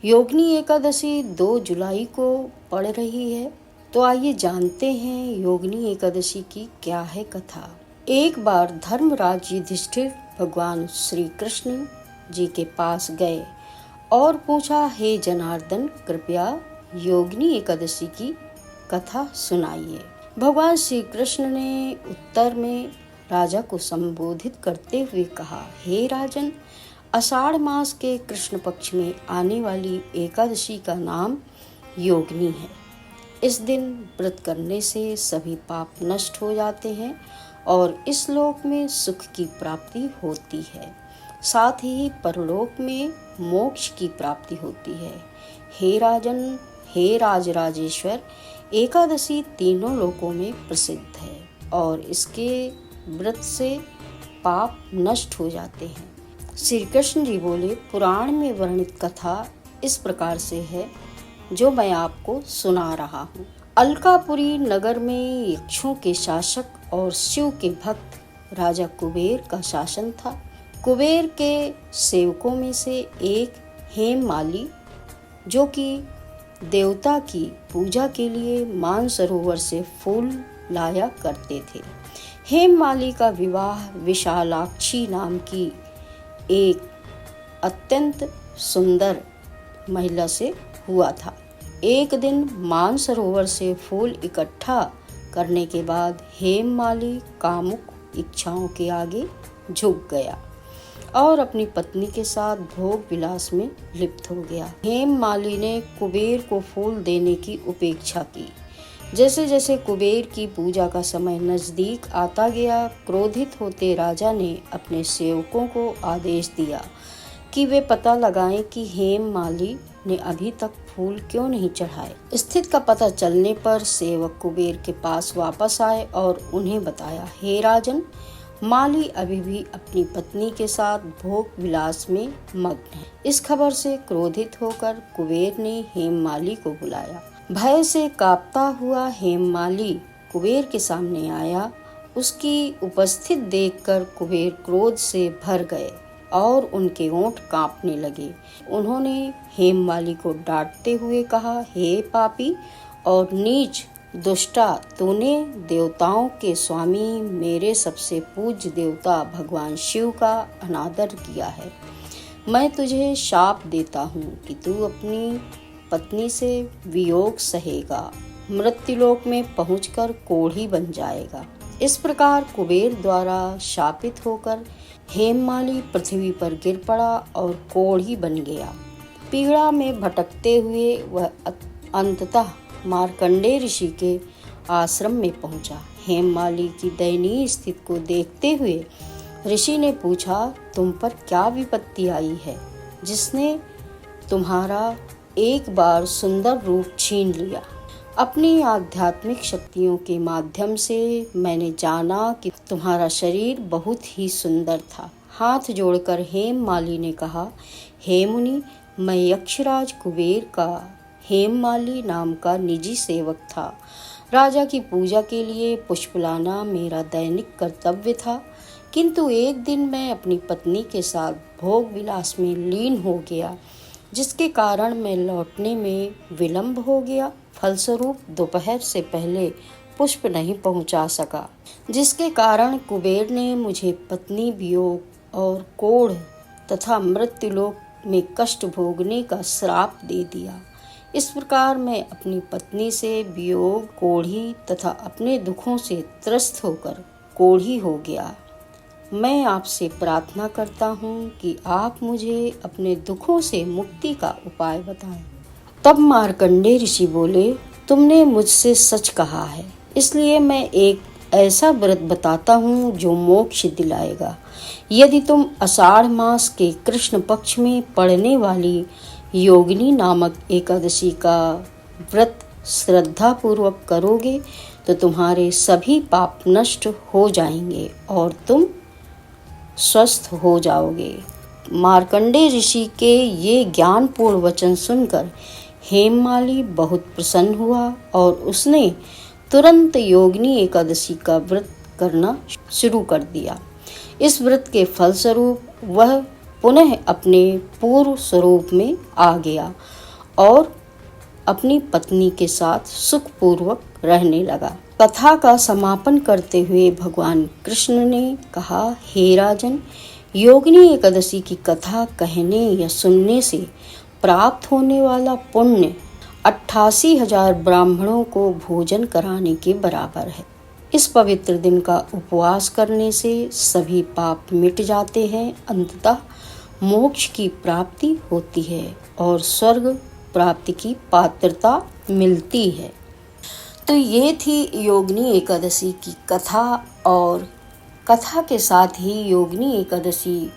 योगिनी एकादशी 2 जुलाई को पड़ रही है, तो आइए जानते हैं योगिनी एकादशी की क्या है कथा। एक बार धर्मराज युधिष्ठिर भगवान श्री कृष्ण जी के पास गए और पूछा, हे जनार्दन, कृपया योगिनी एकादशी की कथा सुनाइए। भगवान श्री कृष्ण ने उत्तर में राजा को संबोधित करते हुए कहा, हे राजन, आषाढ़ मास के कृष्ण पक्ष में आने वाली एकादशी का नाम योगिनी है। इस दिन व्रत करने से सभी पाप नष्ट हो जाते हैं और इस लोक में सुख की प्राप्ति होती है, साथ ही परलोक में मोक्ष की प्राप्ति होती है। हे राजन, हे राजराजेश्वर, एकादशी तीनों लोकों में प्रसिद्ध है और इसके व्रत से पाप नष्ट हो जाते हैं। श्री कृष्ण जी बोले, पुराण में वर्णित कथा इस प्रकार से है जो मैं आपको सुना रहा हूँ। अलकापुरी नगर में यक्षों के शासक और शिव के भक्त राजा कुबेर का शासन था। कुबेर के सेवकों में से एक हेममाली, जो कि देवता की पूजा के लिए मानसरोवर से फूल लाया करते थे। हेममाली का विवाह विशालाक्षी नाम की एक अत्यंत सुंदर महिला से हुआ था। एक दिन मानसरोवर से फूल इकट्ठा करने के बाद हेममाली कामुक इच्छाओं के आगे झुक गया और अपनी पत्नी के साथ भोग विलास में लिप्त हो गया। हेममाली ने कुबेर को फूल देने की उपेक्षा की। जैसे जैसे कुबेर की पूजा का समय नजदीक आता गया, क्रोधित होते राजा ने अपने सेवकों को आदेश दिया कि वे पता लगाएं कि हेममाली ने अभी तक फूल क्यों नहीं चढ़ाए। स्थिति का पता चलने पर सेवक कुबेर के पास वापस आए और उन्हें बताया, हे राजन, माली अभी भी अपनी पत्नी के साथ भोग विलास में मग्न है। इस खबर से क्रोधित होकर कुबेर ने हेममाली को बुलाया। भय से कांपता हुआ हेममाली कुबेर के सामने आया। उसकी उपस्थित देखकर कुबेर क्रोध से भर गए और उनके ओंठ कांपने लगे। उन्होंने हेममाली को डांटते हुए कहा, हे पापी और नीच दुष्टा, तूने देवताओं के स्वामी मेरे सबसे पूज्य देवता भगवान शिव का अनादर किया है। मैं तुझे शाप देता हूँ कि तू अपनी पत्नी से वियोग सहेगा, मृत्युलोक में पहुंचकर कोढ़ी बन जाएगा। इस प्रकार कुबेर द्वारा शापित होकर हेममाली पृथ्वी पर गिर पड़ा और कोढ़ी बन गया। पीड़ा में भटकते हुए वह अंततः मार्कंडेय ऋषि के आश्रम में पहुंचा। हेममाली की दयनीय स्थिति को देखते हुए ऋषि ने पूछा, तुम पर क्या विपत्ति आई है जिसने तुम्हारा एक बार सुंदर रूप छीन लिया? अपनी आध्यात्मिक शक्तियों के माध्यम से मैंने जाना कि तुम्हारा शरीर बहुत ही सुंदर था। हाथ जोड़कर हेममाली ने कहा, हे मुनि, मैं यक्षराज कुबेर का हेममाली नाम का निजी सेवक था। राजा की पूजा के लिए पुष्प लाना मेरा दैनिक कर्तव्य था, किंतु एक दिन मैं अपनी पत्नी के साथ भोग विलास में लीन हो गया, जिसके कारण मैं लौटने में विलंब हो गया। फलस्वरूप दोपहर से पहले पुष्प नहीं पहुंचा सका, जिसके कारण कुबेर ने मुझे पत्नी वियोग और कोढ़ तथा मृत्युलोक में कष्ट भोगने का श्राप दे दिया। इस प्रकार मैं अपनी पत्नी से वियोग, कोढ़ी तथा अपने दुखों से त्रस्त होकर कोढ़ी हो गया। मैं आपसे प्रार्थना करता हूँ कि आप मुझे अपने दुखों से मुक्ति का उपाय बताएं। तब मार्कंडेय ऋषि बोले, तुमने मुझसे सच कहा है, इसलिए मैं एक ऐसा व्रत बताता हूँ जो मोक्ष दिलाएगा। यदि तुम आषाढ़ मास के कृष्ण पक्ष में पड़ने वाली योगिनी नामक एकादशी का व्रत श्रद्धा पूर्वक करोगे तो तुम्हारे सभी पाप नष्ट हो जाएंगे और तुम स्वस्थ हो जाओगे। मार्कंडेय ऋषि के ये ज्ञानपूर्ण वचन सुनकर हेममाली बहुत प्रसन्न हुआ और उसने तुरंत योगिनी एकादशी का व्रत करना शुरू कर दिया। इस व्रत के फलस्वरूप वह पुनः अपने पूर्व स्वरूप में आ गया और अपनी पत्नी के साथ सुखपूर्वक रहने लगा। कथा का समापन करते हुए भगवान कृष्ण ने कहा, हे राजन, योगिनी एकादशी की कथा कहने या सुनने से प्राप्त होने वाला पुण्य 88,000 ब्राह्मणों को भोजन कराने के बराबर है। इस पवित्र दिन का उपवास करने से सभी पाप मिट जाते हैं, अंततः मोक्ष की प्राप्ति होती है और स्वर्ग प्राप्ति की पात्रता मिलती है। तो ये थी योगिनी एकादशी की कथा, और कथा के साथ ही योगिनी एकादशी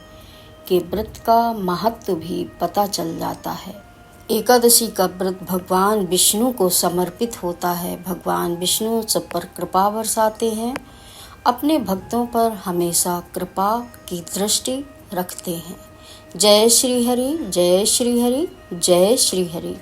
के व्रत का महत्व भी पता चल जाता है। एकादशी का व्रत भगवान विष्णु को समर्पित होता है। भगवान विष्णु सब पर कृपा बरसाते हैं, अपने भक्तों पर हमेशा कृपा की दृष्टि रखते हैं। जय श्री हरि, जय श्री हरि, जय श्री हरि।